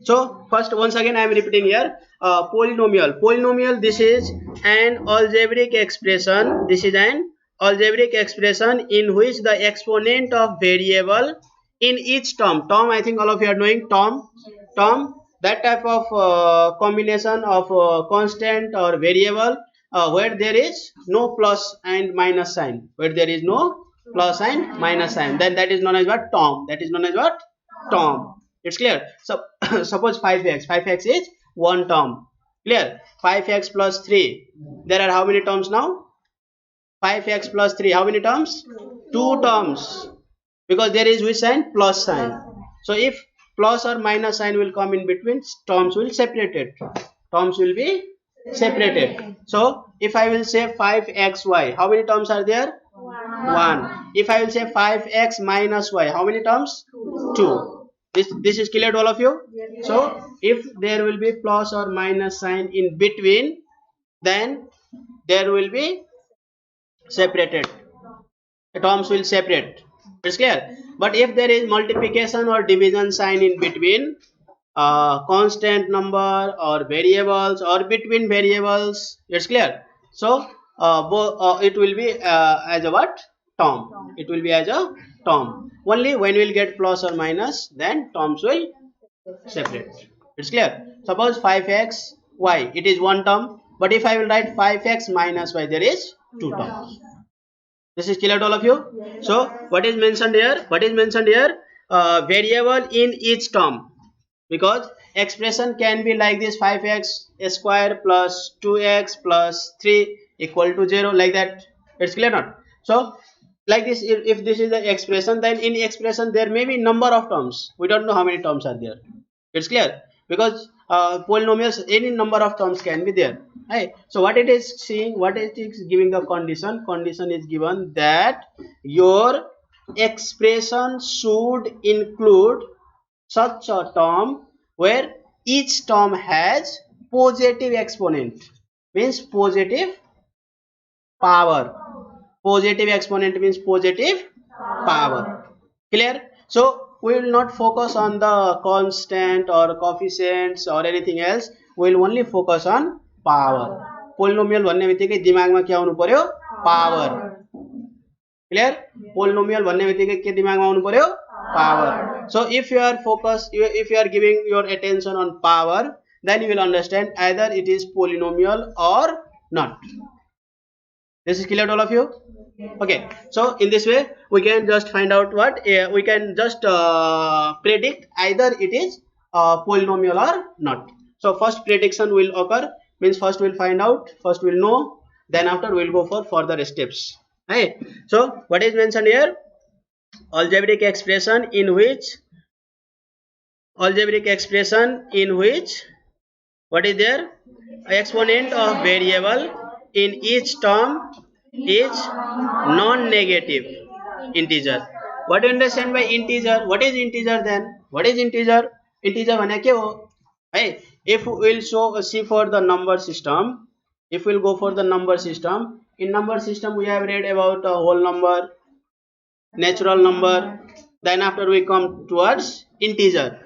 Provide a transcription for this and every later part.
So first, once again, I am repeating here. Polynomial. Polynomial. This is an algebraic expression. This is an algebraic expression in which the exponent of variable in each term. Term. I think all of you are knowing term. Term. That type of combination of constant or variable where there is no plus and minus sign. Where there is no plus and minus sign, then that is known as what? Term. That is known as what? Term. It's clear. So suppose 5x is one term. Clear. 5x plus 3, there are how many terms now? 5x plus 3, how many terms? Two terms, because there is which sign? Plus sign. So if plus or minus sign will come in between, terms will separate it. Terms will be separated. So if I will say 5xy, how many terms are there? 1. If I will say 5x minus y, how many terms? 2. This is clear to all of you? So if there will be plus or minus sign in between, then there will be separated. The terms will separate. It's clear. But if there is multiplication or division sign in between, constant number or variables or between variables, it's clear. So it will be as a what? Term. It will be as a term. Only when we'll get plus or minus, then terms will separate. It's clear. Suppose 5x y, it is one term, but if I will write 5x minus y, there is two terms. This is clear to all of you? So what is mentioned here? What is mentioned here? Variable in each term, because expression can be like this: 5x square plus 2x plus 3 equal to 0, like that. It's clear not? So like this, if this is the expression, then in expression there may be number of terms. We don't know how many terms are there. It's clear, because polynomials, any number of terms can be there, right? So what it is seeing, what it is giving the condition is given that your expression should include such a term where each term has positive exponent, means positive power. Positive exponent means positive power. Clear? So we will not focus on the constant or coefficients or anything else. We will only focus on power. Polynomial भन्ने बित्तिकै दिमागमा के आउनु पर्यो? Power. Clear? Polynomial भन्ने बित्तिकै के दिमागमा आउनु पर्यो? Power. So if you are focused, if you are giving your attention on power, then you will understand either it is polynomial or not. This is clear to all of you? Okay, so in this way we can just find out what we can just predict either it is polynomial or not. So first prediction will occur, means first we'll find out, first we'll know, then after we'll go for further steps. Right? So what is mentioned here? Algebraic expression in which what is there? Exponent of variable in each term is non-negative integer. What do you understand by integer? What is integer then? What is integer? Integer भने के हो? Hey, if we will see for the number system, if we will go for the number system, in number system we have read about a whole number, natural number, then after we come towards integer.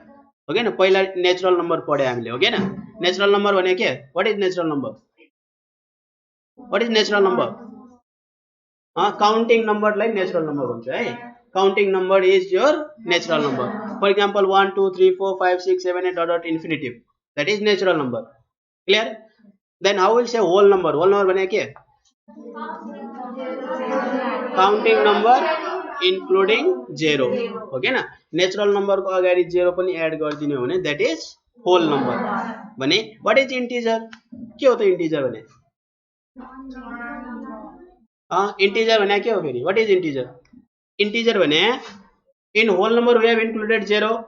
Okay ना? पहिला natural number पढे हामीले, okay ना? Natural number भने के? What is natural number? What is natural number? Counting number like natural number भन्छ है. Counting number is your natural number. For example, 1, 2, 3, 4, 5, 6, 7, 8, dot infinitive. That is natural number. Clear? Then how will say whole number? Whole number भने के? Counting number including 0. Okay ना? Natural number को अगाडि 0 पनि add गरिदिने हो भने that is whole number. भने what is integer? के हो त integer भने? Integer भने के हो फेरि? What is integer? Integer भने in whole number we have included 0.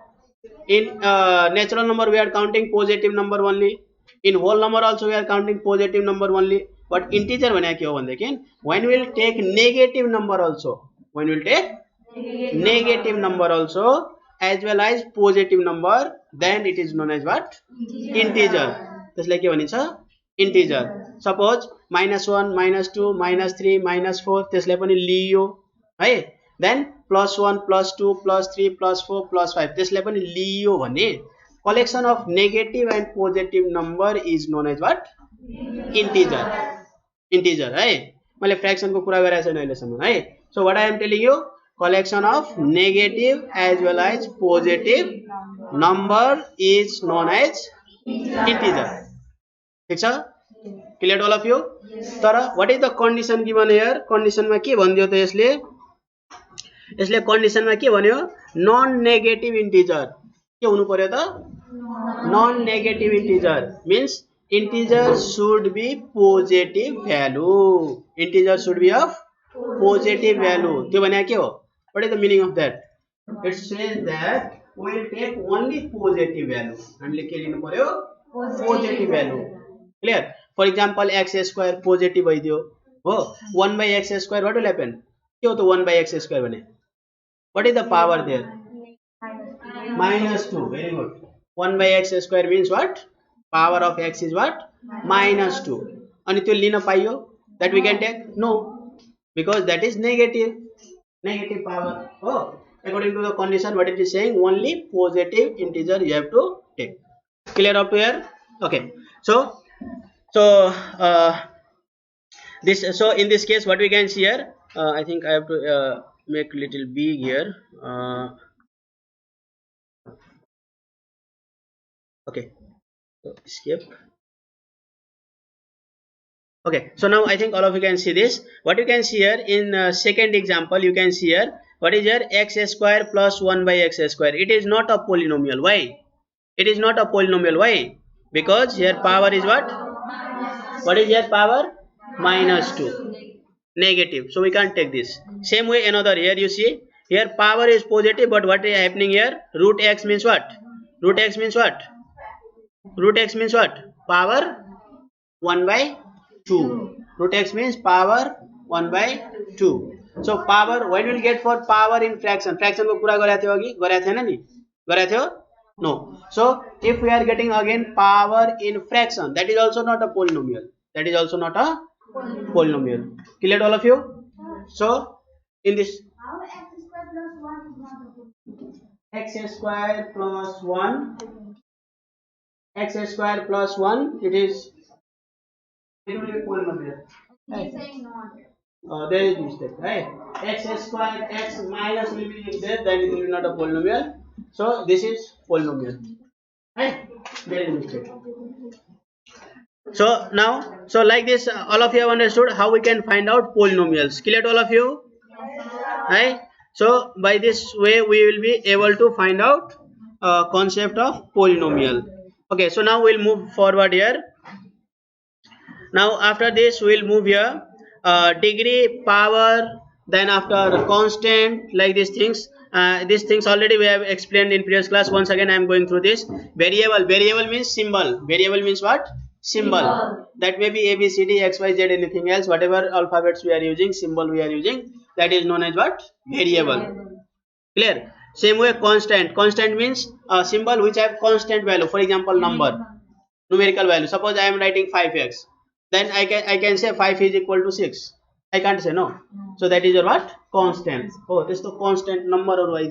In natural number we are counting positive number only. In whole number also we are counting positive number only. But integer भने के हो भनेदेखि when we will take negative number also, when we will take negative number also as well as positive number, then it is known as what? Integer. त्यसलाई के भनिन्छ? Integer. Suppose -1, -2, -3, -4 त्यसलाई पनि लियो है. Then +1, +2, +3, +4, +5 त्यसलाई पनि लियो भने collection of negative and positive number is known as what? Integer. Integer, है मैले fraction को कुरा गरेको छैन अहिलेसम्म है. So what I am telling you, collection of negative as well as positive number is known as integer. ठीक छ? Clear to all of you? तर what is the condition given here? Condition मा के भन्दियो त यसले? यसले condition मा के भन्यो? Non negative integer. के हुनु पर्यो त? Non negative integer means integer should be positive value. Integer should be of positive value. त्यो भने के हो? What is the meaning of that? It says that we will take only positive value. हामीले के लिनु पर्यो? Positive value. Clear? For example, x square positive भइदियो हो. 1 by x square what will happen? के हो त 1 by x square भने? What is the power there? -2. Very good. 1 by x square means what? Power of x is what? -2. अनि त्यो लिन पाइयो? That we can take? No, because that is negative. Negative power. Oh, according to the condition, what it is saying? Only positive integer you have to take. Clear up to here? Okay. So in this case, what we can see here? I think I have to make little big here. Okay. So escape. Okay, so now I think all of you can see this. What you can see here in second example, you can see here, what is here? X square plus 1 by x square. It is not a polynomial. Why? It is not a polynomial. Why? Because here power is what? What is here power? -2. Negative. So we can't take this. Same way another here you see. Here power is positive, but what is happening here? Root x means what? Root x means what? Root x means what? Power 1 by 2. Root x means power 1 by 2. So power, when will get for power in fraction? Fraction को पूरा गराया थियो अघि? गराया थिएन नि? गराया थियो? No. So if we are getting again power in fraction, that is also not a polynomial. That is also not a polynomial. Clear to all of you? So in this x square plus 1, x square plus 1, it will be polynomial. Right? There is mistake, right? X square x minus will be there, then it will be not a polynomial. So this is polynomial, right? There is mistake. So now, so like this, all of you have understood how we can find out polynomials. Clear to all of you? Right? So by this way we will be able to find out concept of polynomial. Okay, so now we'll move forward here. Now after this we'll move here, degree, power, then after constant, like these things. These things already we have explained in previous class. Once again I am going through this. Variable, variable means symbol. Variable means what? Symbol. That may be A, B, C, D, X, Y, Z, anything else, whatever alphabets we are using, symbol we are using, that is known as what? Variable. Clear? Same way constant. Constant means a symbol which have constant value. For example, number, numerical value. Suppose I am writing 5x, then I can say 5 is equal to 6. I can't say no. So that is your what? Constant. Oh, this is the constant number or y,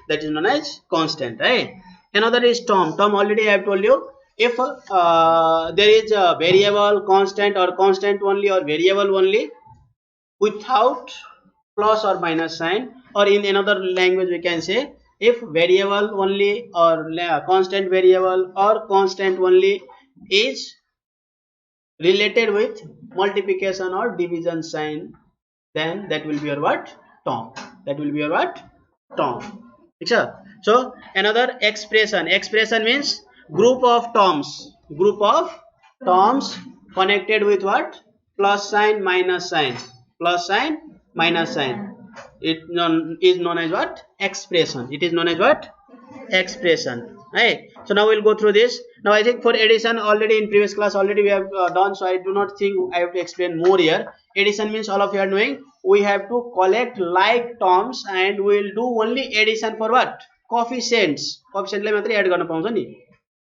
that is known as constant, right? Another is term. Term already I have told you. If there is a variable, constant, or constant only, or variable only without plus or minus sign, or in another language we can say if variable only or constant variable or constant only is related with multiplication or division sign, then that will be your what? Term. That will be your what? Term. So another expression. Expression means group of terms. Group of terms connected with what? Plus sign, minus sign. Plus sign, minus sign. It is known as what? Expression. It is known as what? Expression. Right. So now we'll go through this. Now I think for addition already in previous class already we have done, so I do not think I have to explain more here. Addition means all of you are knowing we have to collect like terms and we will do only addition for what? Coefficients. Coefficient ले मात्रै add गर्न पाउँछ नि.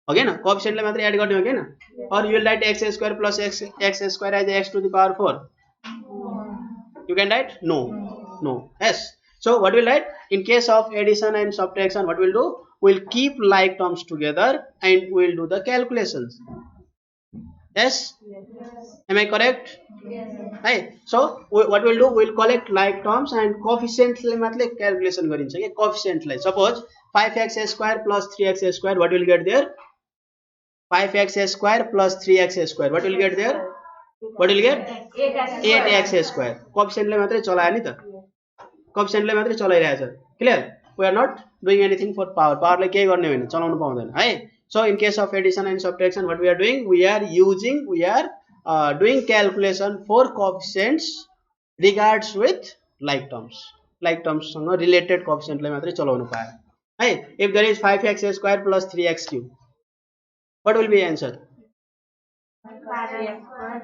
Okay na? Coefficient ले मात्रै add गर्ने हो के न? Or you will write x square plus x square as x to the power 4. You can write? No. No. Yes. So what will write? In case of addition and subtraction, what will do? we'll keep like terms together and we'll do the calculations. Yes? Am I correct? Right. So what we'll do, we'll collect like terms and coefficient like calculation गरिन्छ के coefficient like. Suppose 5x square plus 3x square, what will get there? 5x square plus 3x square, what will get there? What will get? 8x square. Coefficient ले मात्रै चलायो नि त. Coefficient ले मात्रै चलाइरहेछ. Clear? We are not doing anything for power. Power ले केही गर्ने होइन, चलाउनु पाउँदैन है. So in case of addition and subtraction, what we are doing? We are doing calculation for coefficients regards with like terms. Like terms related coefficient ले मात्रै चलाउनु पायो. है. If there is 5x square plus 3x cube, what will be answer?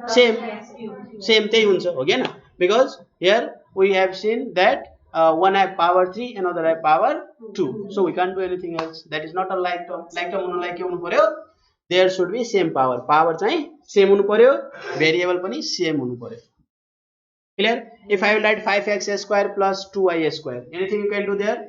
Same त्यही हुन्छ हो के न? Because here we have seen that one have power 3, another have power 2. So we can't do anything else. That is not a like term. Like term हुनुलाई के हुनु पर्यो? There should be same power. Power चाहिँ same हुनु पर्यो, variable पनि same हुनु पर्यो. Clear? If I will write 5x square plus 2y square, anything you can do there?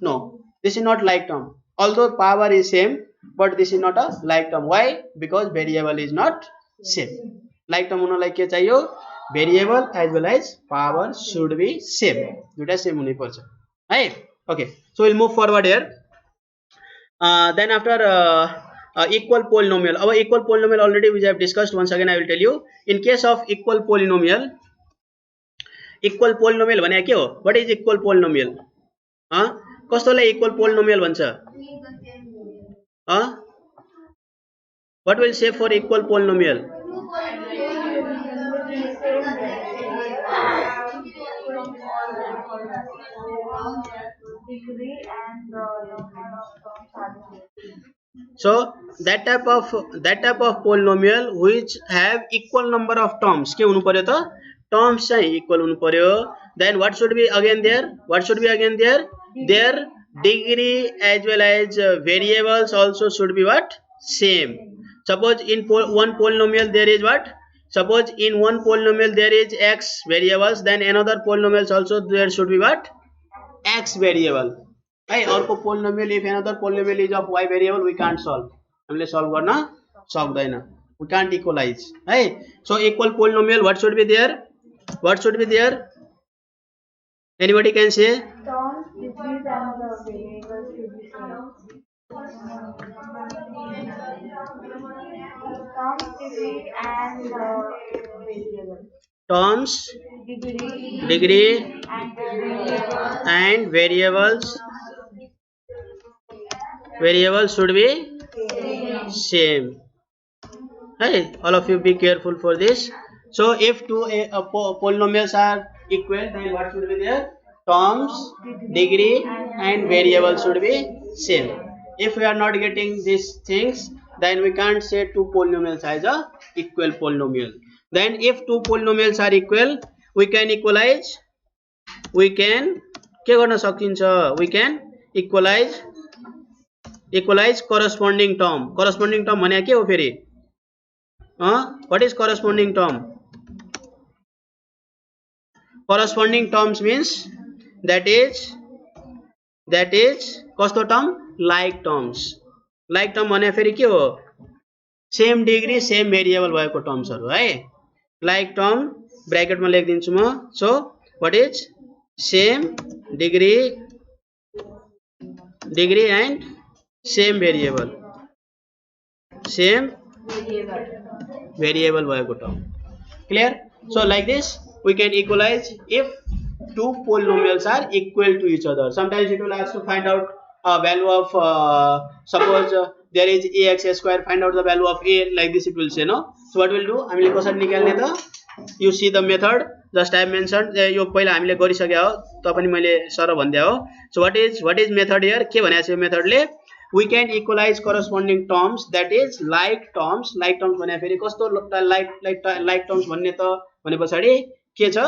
No. This is not like term. Although power is same, but this is not a like term. Why? Because variable is not same. Like term हुनुलाई के चाहियो? Variable as well as power should be same. दुईटा same हुनै पर्छ है. Okay. So we'll move forward here. Then after equal polynomial. Our equal polynomial already we have discussed. Once again I will tell you. In case of equal polynomial भने के हो? What is equal polynomial? कस्तोलाई equal polynomial भन्छ? What will say for equal polynomial? So that type of polynomial which have equal number of terms के हुनु पर्यो त? Terms चाहिँ equal हुनु पर्यो. Then what should be again there? Their degree as well as variables also should be what? Same. Suppose in one polynomial there is what? Suppose in one polynomial there is x variables, then another polynomials also there should be what? X variable. है. अर्को polynomial, if another polynomial is of y variable, we can't solve. हामीले solve गर्न सक्दैन. We can't equalize. है. So equal polynomial, what should be there? Anybody can say? Terms, degrees and the variables should be same. Terms, degree and variable. Terms, degree and variables should be same. Hey, all of you be careful for this. So if two polynomials are equal, then what should be there? Terms, degree and variable should be same. If we are not getting these things, then we can't say two polynomials as a equal polynomial. Then if two polynomials are equal, we can equalize. We can के गर्न सकिन्छ? We can equalize corresponding term. Corresponding term भने के हो फेरि? What is corresponding term? Corresponding terms means that is कस्तो term? Like terms. Like term भने फेरि के हो? Same degree, same variable भएको terms हरु है. Like term bracket मा लेखिदिन्छु म. So what is same degree and same variable भएको term. Clear? So like this we can equalize if two polynomials are equal to each other. Sometimes it will ask to find out a value of suppose there is ax square, find out the value of a, like this it will say, no? So what we'll do, हामीले कसरी निकाल्ने त? You see the method, just I have mentioned, यो पहिला हामीले गरिसक्या हो, त पनि मैले सर भन्दिया हो. So what is method here? के भनेको छ यो मेथडले? We can equalize corresponding terms, that is like terms. Like terms भने फेरि कस्तो like terms भन्ने त भने पछाडी के छ?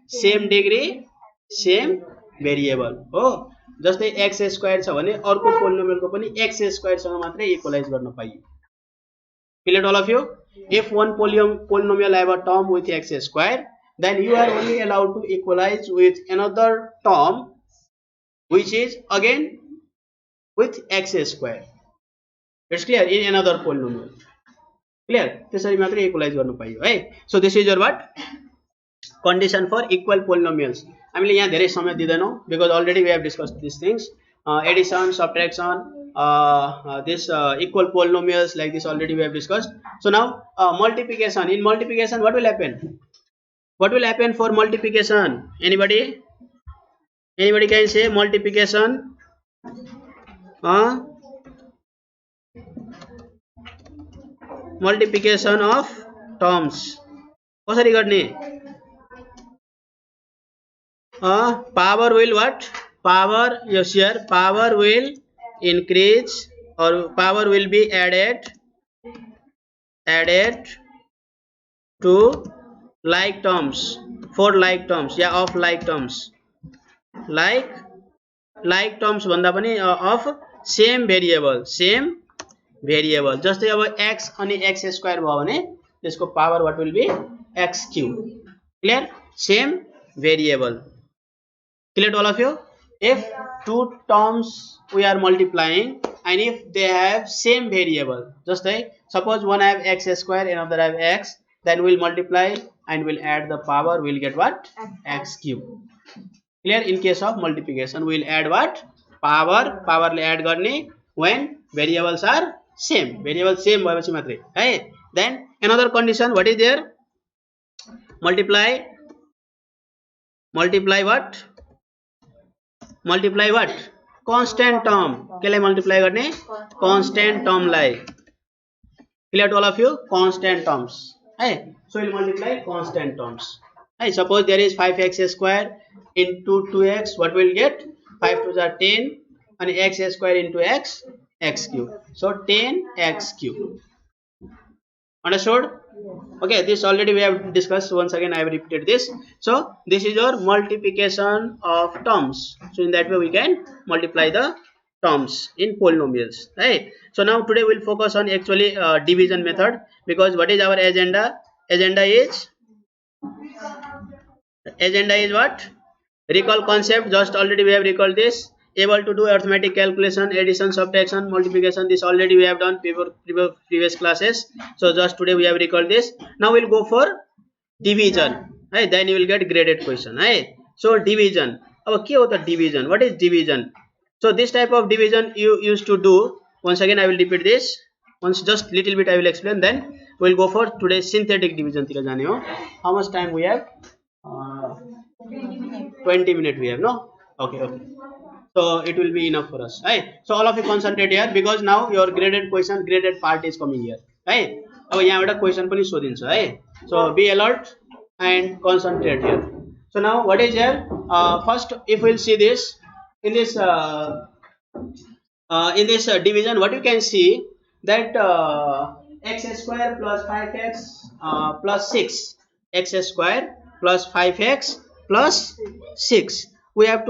Same degree, same variable हो. जस्तै x square छ भने अर्को पोलिनोमियल को पनि x square सँग मात्रै इक्वलाइज गर्न पाइयो. Clear all of you? If one polynomial have a term with x square, then you are only allowed to equalize with another term which is again with x square. It's clear in another polynomial. Clear? त्यसरी मात्रै equalise गर्नु पाइयो है. So this is your what? Condition for equal polynomials. हामीले यहाँ धेरै समय दिदैनौं because already we have discussed these things. Addition, subtraction, this equal polynomials like this already we have discussed. So now multiplication. In multiplication, what will happen? What will happen for multiplication? Anybody? Anybody can say multiplication? Multiplication of terms. कसरी गर्ने? Power will what? Power, yes here, power will increase or power will be added to like terms, for like terms, yeah, of like terms, like terms भन्दा पनि of same variable, जस्तै अब x अनि x square भयो भने त्यसको power what will be x cube. Clear? Same variable. Clear to all of you? If two terms we are multiplying and if they have same variable, just like suppose one have x square, another have x, then we'll multiply and we'll add the power, we'll get what? X cube. Clear? In case of multiplication, we'll add what? Power ले add गर्ने when variables are same. Variable same भएपछि मात्रै है. Then another condition, what is there? Multiply what? Multiply what? Constant term. केलाई multiply गर्ने? Constant term lie. Clear to all of you? Constant terms. Hey, so we'll multiply constant terms. Hey, suppose there is 5x square into 2x. What will get? 5 to the 10 and x square into x cube. So 10x cube. Understood? Okay, this already we have discussed. Once again I have repeated this. So this is your multiplication of terms. So in that way we can multiply the terms in polynomials, right? So now today we'll focus on actually division method, because what is our agenda? Agenda is what? Recall concept. Just already we have recalled this. Able to do arithmetic calculation, addition, subtraction, multiplication. This already we have done previous classes. So just today we have recalled this. Now we'll go for division. Right? Then you will get graded question. Right? So division. अब के हो त division? What is division? So this type of division you used to do. Once again I will repeat this. Once just little bit I will explain. Then we'll go for today's synthetic division. तिर जाने हो. How much time we have? 20 minutes we have. No? Okay. So it will be enough for us, right? So all of you concentrate here, because now your graded part is coming here, right? अब यहाँबाट question पनि सोधिन्छ है. So be alert and concentrate here. So now what is here? First, if we'll see this in this division, what you can see that x square plus 5x plus 6, x square plus 5x plus 6. We have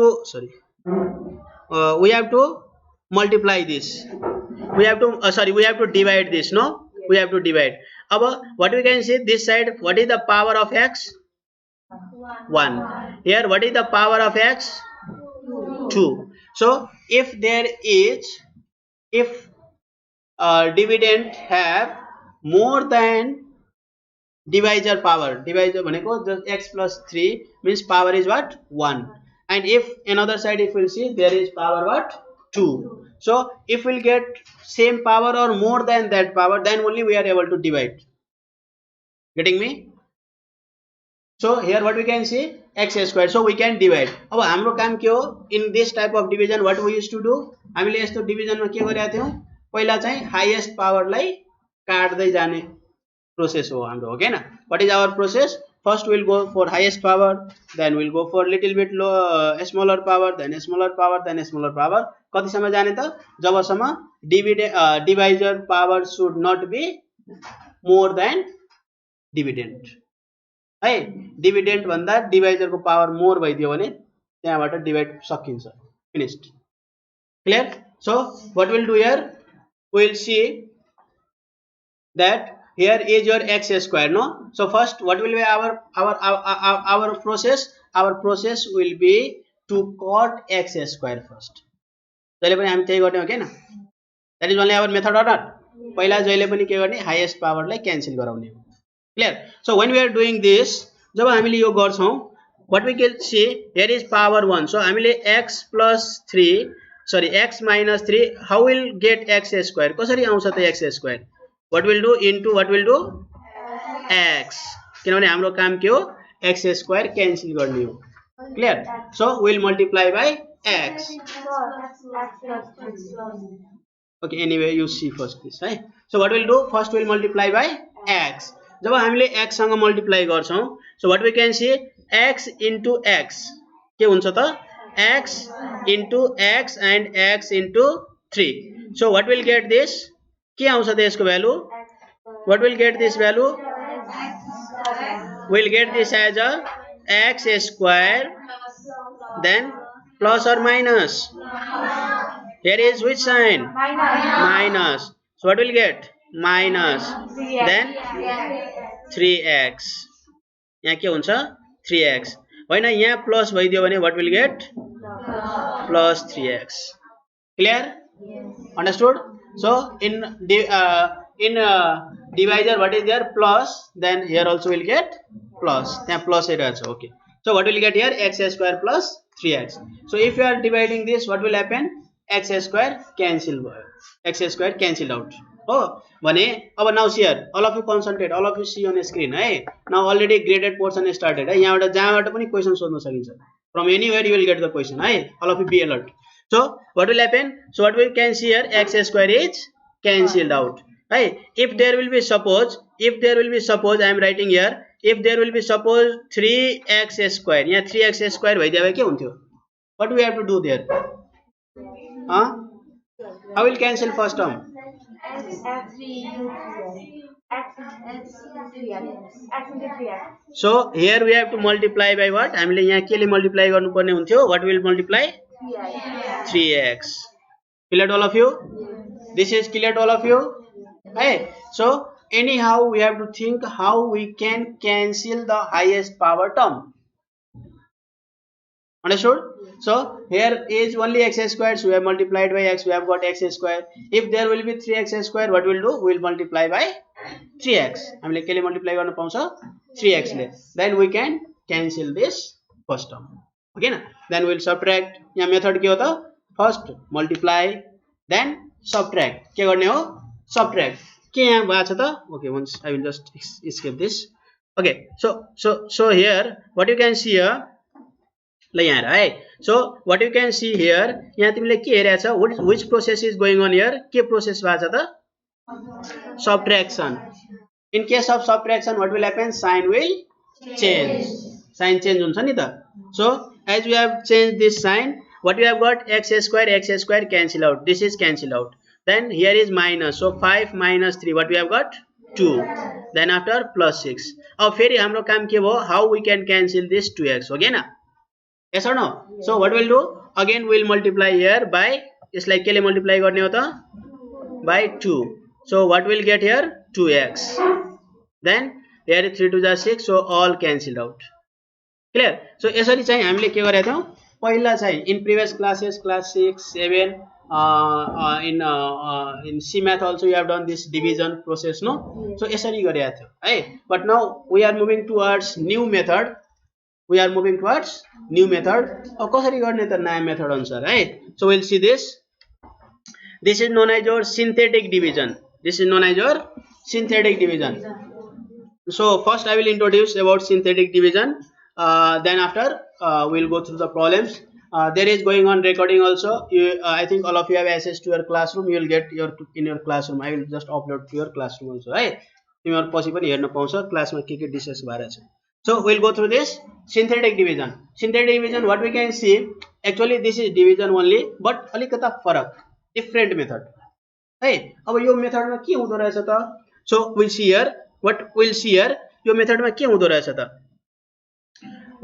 to multiply this. We have to divide this. No, we have to divide. Now what we can see this side, what is the power of x? 1. Here what is the power of x? 2. So if dividend have more than divisor power, divisor भनेको just x plus 3 means power is what? 1. And if another side, if we'll see, there is power what? 2. So if we'll get same power or more than that power, then only we are able to divide. Getting me? So here what we can see, x square. So we can divide. अब हाम्रो काम के हो? In this type of division, what we used to do? हामीले यस्तो division में के गरिरहेका थियौं? पहिला चाहिँ highest power लाई काट्दै जाने process हो हाम्रो, okay ना? What is our process? First we'll go for highest power, then we'll go for little bit low, smaller power, then smaller power, then smaller power. कतिसम्म जाने त? जबसम्म divisor power should not be more than dividend. है, dividend भन्दा divisor को power more भइदियो भने त्यहाँबाट divide सकिन्छ. Finished. Clear? So what we'll do here? We'll see that here is your x square, no? So first what will be our process? Our process will be to cut x square first. जहिले पनि हामी त्यही गर्ने हो किन that is only our method or not पहिला जहिले पनि के गर्ने हाईएस्ट पावरलाई क्यान्सल गराउने हो clear so when we are doing this जब हामीले यो गर्छौं what we can see here is power 1 so हामीले x plus 3 sorry x minus 3 how will get x square कसरी आउँछ त x square what will do into what will do x किनभने हाम्रो काम के हो x square क्यान्सल गर्ने हो clear so we will multiply by x okay anyway you see first this है so what we'll do first we'll multiply by x जब हामीले x सँग मल्टिप्लाई गर्छौं so what we can see x into x के हुन्छ त x into x and x into 3 so what will get this के आउँछ त यसको value what will get this value we'll get this as a x square then plus or minus here is which sign minus so what will get minus then 3x यहाँ के हुन्छ 3x होइन यहाँ plus भइदियो भने what will get plus 3x clear understood so in divisor what is there plus then here also will get plus त्यहाँ plus रहेछ okay so what will get here x square plus 3x so if you are dividing this what will happen x square cancel x square cancelled out हो भने अब now here all of you concentrate all of you see on the screen है now already graded portion started है यहाँबाट जहाँबाट पनि question सोध्न सकिन्छ from anywhere you will get the question है all of you be alert so what will happen so what we can see here x square is cancelled out है if there will be suppose I am writing here if there will be suppose 3x square यहाँ 3x square भइदिए भए के हुन्थ्यो what we have to do there I will cancel first term so here we have to multiply by what हामीले यहाँ केले multiply गर्नुपर्ने हुन्थ्यो what will multiply 3x clear to all of you this is clear to all of you hey so anyhow we have to think how we can cancel the highest power term understood so here is only x square so we have multiplied by x we have got x square if there will be 3x square what we'll do we'll multiply by 3x हामीले केले multiply गर्न पाउँछ 3x ले then we can cancel this first term okay na then we'll subtract यहाँ method के हो त first multiply then subtract के गर्ने हो subtract के यहाँ भएको छ त okay once I will just escape this okay so here what you can see here ल यहाँ है so what you can see here यहाँ तिमीले के हेरेछ which process is going on here के प्रोसेस भएको छ त subtraction in case of subtraction what will happen sign will change sign change हुन्छ नि त so as we have changed this sign what we have got x square cancel out this is cancel out then here is minus so 5 minus 3 what we have got 2 then after plus 6 अब फेरि हाम्रो काम के भयो how we can cancel this 2x हो हैन yes or no so what we'll do again we'll multiply here by यसलाई केले multiply गर्ने हो त by 2 so what we'll get here 2x then here 3 to the 6 so all cancelled out clear so यसरी चाहिँ हामीले के गरेका थियौ पहिला चाहिँ in previous classes class 6 7 in C math also you have done this division process no so यसरी गरेका थियौ है but now we are moving towards new method अब कसरी गर्ने त नयाँ मेथड अनुसार है so we'll see this is known as your synthetic division so first I will introduce about synthetic division then after we'll go through the problems there is going on recording also I think all of you have access to your classroom you will get in your classroom I will just upload to your classroom also है तिमीहरु पछि पनि हेर्न पाउँछ क्लासमा के discuss भइरहेछ so we'll go through this synthetic division what we can see actually this is division only but अलिकता फरक different method है अब यो मेथडमा के हुँदो रहेछ त so we'll see here यो मेथडमा के हुँदो रहेछ त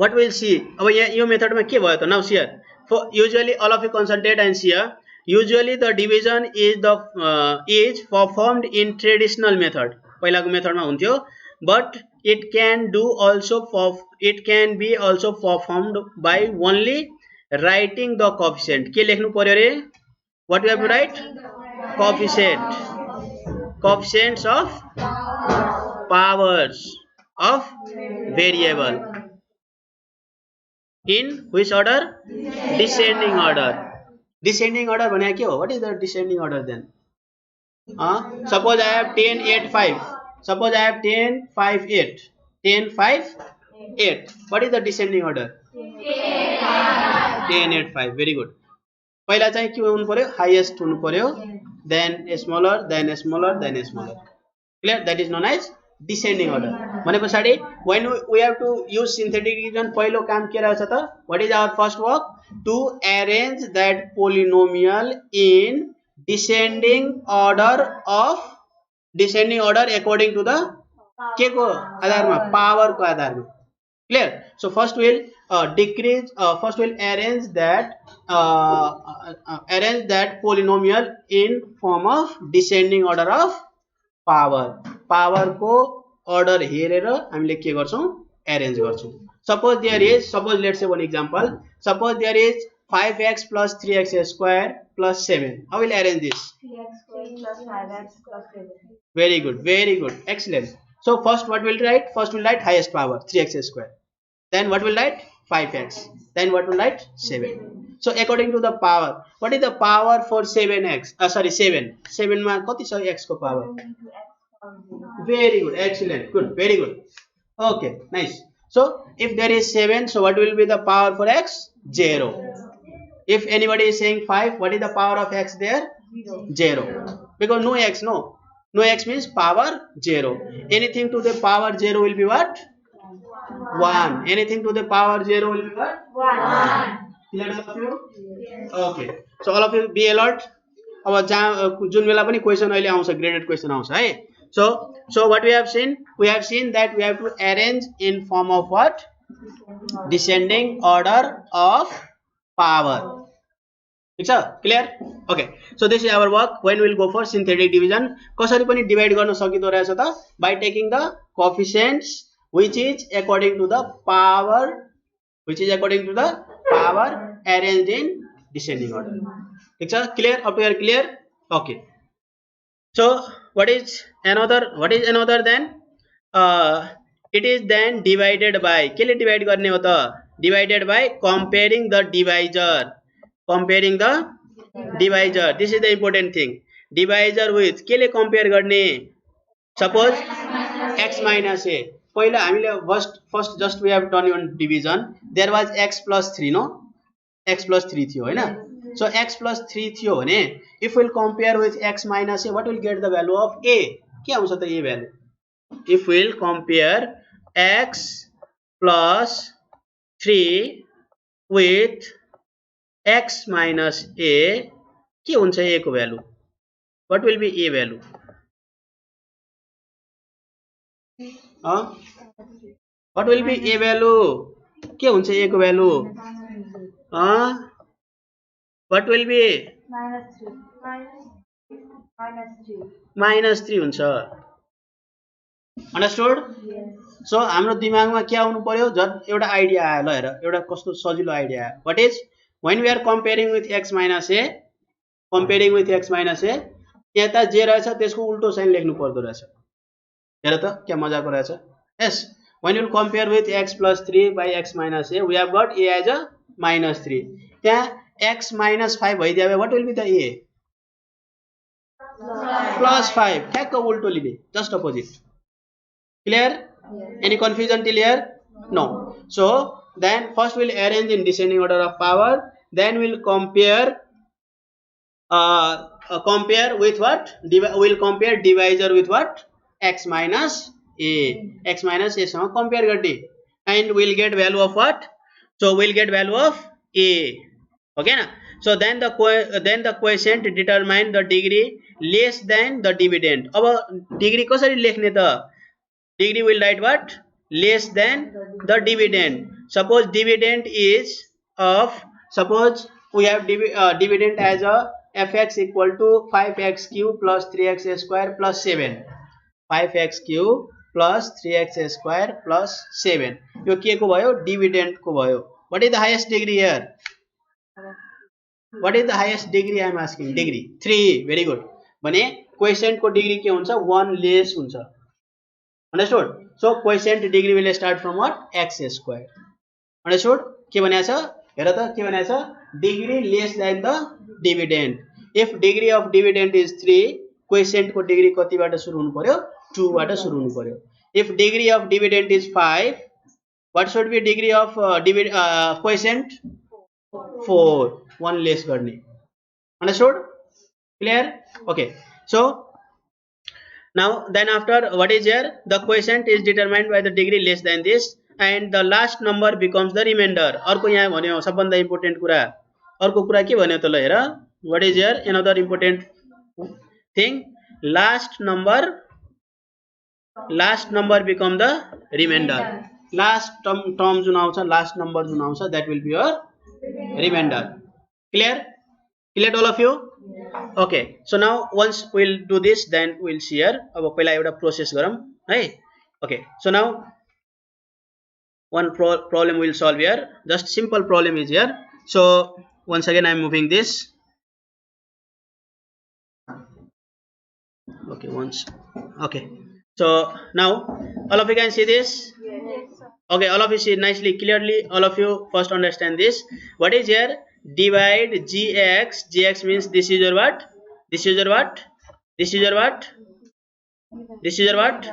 what we'll see अब यहाँ यो मेथडमा के भयो त now here for usually all of you concentrate and see here usually the division is performed in traditional method पहिलाको मेथडमा हुन्थ्यो but it can be also performed by only writing the coefficient के लेख्नु पर्यो रे What we have to write? Coefficient. Coefficients of powers of variable. In which order? Descending order. Descending order भने के हो? What is the descending order then? Suppose I have 10, 8, 5. Suppose I have 10, 5, 8. 10, 5, 8. What is the descending order? 10, 8, 5. Very good. पहिला चाहिँ के हुनु पर्यो? Highest हुनु पर्यो. Then smaller, then smaller, then smaller. Clear? That is known as descending order. भने पछाडि when we have to use synthetic division पहिलो काम के रहेछ त? What is our first work? To arrange that polynomial in descending order according to the के को आधारमा? पावर को आधारमा. Clear? So first we'll first we'll arrange that polynomial in form of descending order of power. Power को order हेरेर हामीले के गर्छौं? Arrange गर्छौं. Suppose let's say one example. Suppose there is 5x plus 3x square plus 7. How will arrange this? 3x squared plus 5x plus 7. Very good, excellent. So first what we'll write? First we'll write highest power 3x square. Then what we'll write? 5x. Then what we'll write? 7. So according to the power, what is the power for 7x? 7. 7 मा कति छ x को power? Very good, excellent, good, very good. Okay, nice. So if there is 7, so what will be the power for x? 0. If anybody is saying 5, what is the power of x there? 0. Because no x, no x means power 0. Anything to the power 0 will be what? 1. Anything to the power 0 will be what? 1. Clear all of you? Okay. So all of you be alert. अब जहाँ जुन बेला पनि question अहिले आउँछ graded question आउँछ है. So what we have seen? We have seen that we have to arrange in form of what? Descending order of power. ठीक छ? Clear? Okay. So this is our work. When we will go for synthetic division, कसरी पनि divide गर्न सकिदो रहेछ त? By taking the coefficients which is according to the power arranged in descending order. ठीक छ? Clear? Up to here clear? Okay. So what is another then? It is then divided by केले divide गर्ने हो त? Divided by comparing the divisor. This is the important thing. Divisor with केले compare गर्ने? Suppose x minus a. पहिला हामीले first just we have done one division. There was x plus 3, no? X plus 3 थियो हैन? So x plus 3 थियो भने if we'll compare with x minus a, what will get the value of a? के आउँछ त a value? If we'll compare x plus 3 with x minus a, के हुन्छ a को value? What will be a value? What will be a value? के हुन्छ a को value? What will be? Minus 3 हुन्छ. Understood? Yes. So हाम्रो दिमागमा के आउनु पर्यो? जब एउटा आइडिया आयो ल हेर, एउटा कस्तो सजिलो आइडिया आयो. What is? When we are comparing with x minus a, यहाँ त जे रहेछ त्यसको उल्टो साइन लेख्नु पर्दो रहेछ. हेर त के मजाको रहेछ. Yes. When you compare with x plus 3 by x minus a, we have got a as a minus 3. त्यहाँ x minus 5 भइदियो भए what will be the a? Plus 5. ठ्याक्क उल्टो लिने. Just opposite. Clear? Yes. Any confusion till here? No. So then first we'll arrange in descending order of power. Then we'll compare with what? We'll compare divisor with what? X minus a. X minus a सँग compare गर्ने. And we'll get value of what? So we'll get value of a. Okay na? So then the quotient determine the degree less than the dividend. अब degree कसरी लेख्ने त? Degree will write what? Less than the dividend. Suppose dividend is of, suppose we have dividend as a fx equal to 5x cube plus 3x square plus 7. 5x cube plus 3x square plus 7. यो के को भयो? Dividend को भयो. What is the highest degree here? What is the highest degree I am asking? Degree 3. Very good. भने quotient को degree के हुन्छ 1 less हुन्छ. Understood? So quotient degree will start from what? X square. Understood? के भनेको छ? हेर त के भनेको छ? Degree less than the dividend. If degree of dividend is 3, quotient को degree कतिबाट सुरु हुनु पर्यो? 2 बाट सुरु हुनु पर्यो. If degree of dividend is 5, what should be degree of quotient? 4. 1 less गर्ने. Understood? Clear? Okay. So now then after what is here? The quotient is determined by the degree less than this and the last number becomes the remainder. अर्को यहाँ भन्यो सबभन्दा important कुरा. अर्को कुरा के भन्यो त ल हेर. What is here? Another important thing. Last number become the remainder. Last term जुन आउँछ, last number जुन आउँछ, that will be your remainder. Clear? Clear all of you? Okay. So now once we'll do this, then we'll see here. अब पहिला एउटा process गरौँ है. Okay. So now one problem we'll solve here. Just simple problem is here. So once again I'm moving this. Okay. Okay. So now all of you can see this. Okay, all of you see nicely, clearly. All of you first understand this. What is here? Divide gx. Gx means this is your what? This is your what? This is your what? This is your what?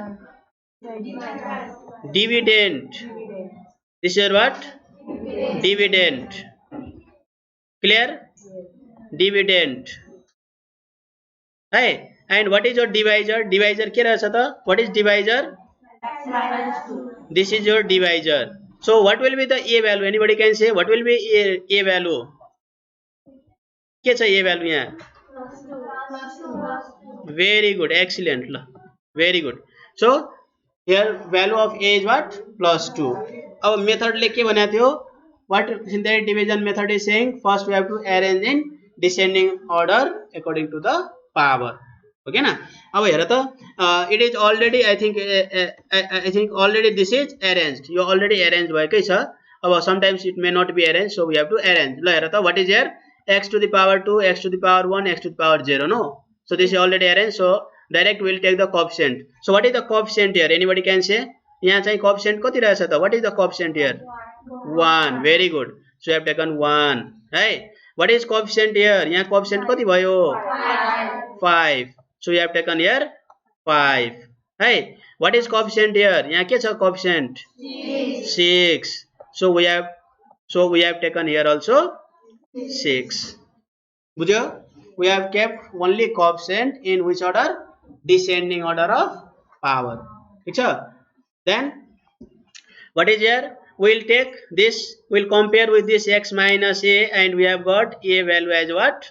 Dividend. This is your what? Dividend. Clear? Dividend. Hey, and what is your divisor? Divisor के रहेछ त? What is divisor? This is your divisor. So what will be the a value? Anybody can say what will be a value? के छ a value यहाँ? Very good, excellent. Very good. So here value of a is what? +2. अब method ले के बनाते हो? What synthetic division method is saying? First we have to arrange in descending order according to the power. Okay ना? अब हेर त it is already I think already this is arranged. Yo already arranged भएकै छ. अब sometimes it may not be arranged, so we have to arrange. ल हेर त what is here? X to the power 2, x to the power 1, x to the power 0. No. So this is already arranged. So direct we will take the coefficient. So what is the coefficient here? Anybody can say? यहाँ चाहिँ coefficient कति रहेछ त? What is the coefficient here? 1. Very good. So you have taken 1. है. What is coefficient here? यहाँ coefficient कति भयो? 5. So you have taken here 5. Hey, what is coefficient here? यहाँ के छ coefficient? 6. So we have taken here also 6. बुझ्यो? We have kept only coefficient in which order? Descending order of power. ठीक छ? Then what is here? We'll take this. We'll compare with this x minus a, and we have got a value as what?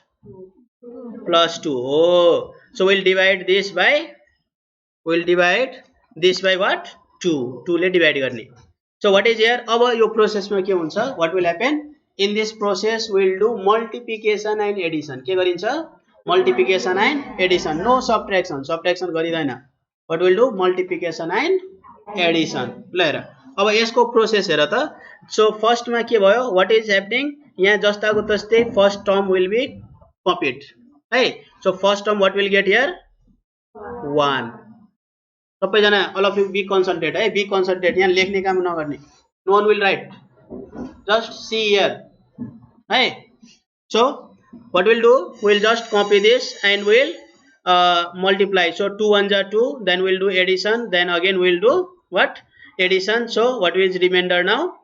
+2. Oh. So we'll divide this by what? 2. 2 ले divide गर्ने. So what is here? अब यो process में के हुन्छ? What will happen? In this process we'll do multiplication and addition. के गरिन्छ? Multiplication and addition. No subtraction. Subtraction गरिदैन. What will do? Multiplication and addition. ल हेर. अब यसको process हेर त. So first मा के भयो? What is happening? यहाँ जस्ताको तस्तै first term will be copied. Hey, so first term what will get here? 1. सबैजना all of you be concentrate है, be concentrate. यहाँ लेख्ने काम नगर्ने. No one will write. Just see here. Hey, so what we'll do? We'll just copy this and we'll multiply. So 2 1s are 2. Then we'll do addition. Then again we'll do what? Addition. So what is remainder now?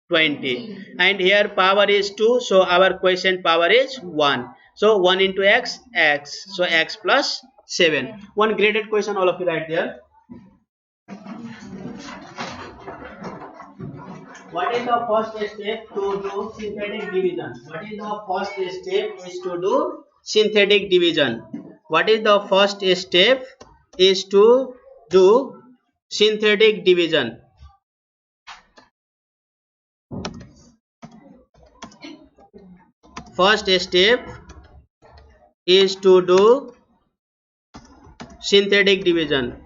20. And here power is 2. So our quotient power is 1. So 1 into x, x. So x plus 7. One graded question, all of you write there. What is the first step to do synthetic division? What is the first step is to do synthetic division? What is the first step is to do synthetic division? First step is to do synthetic division.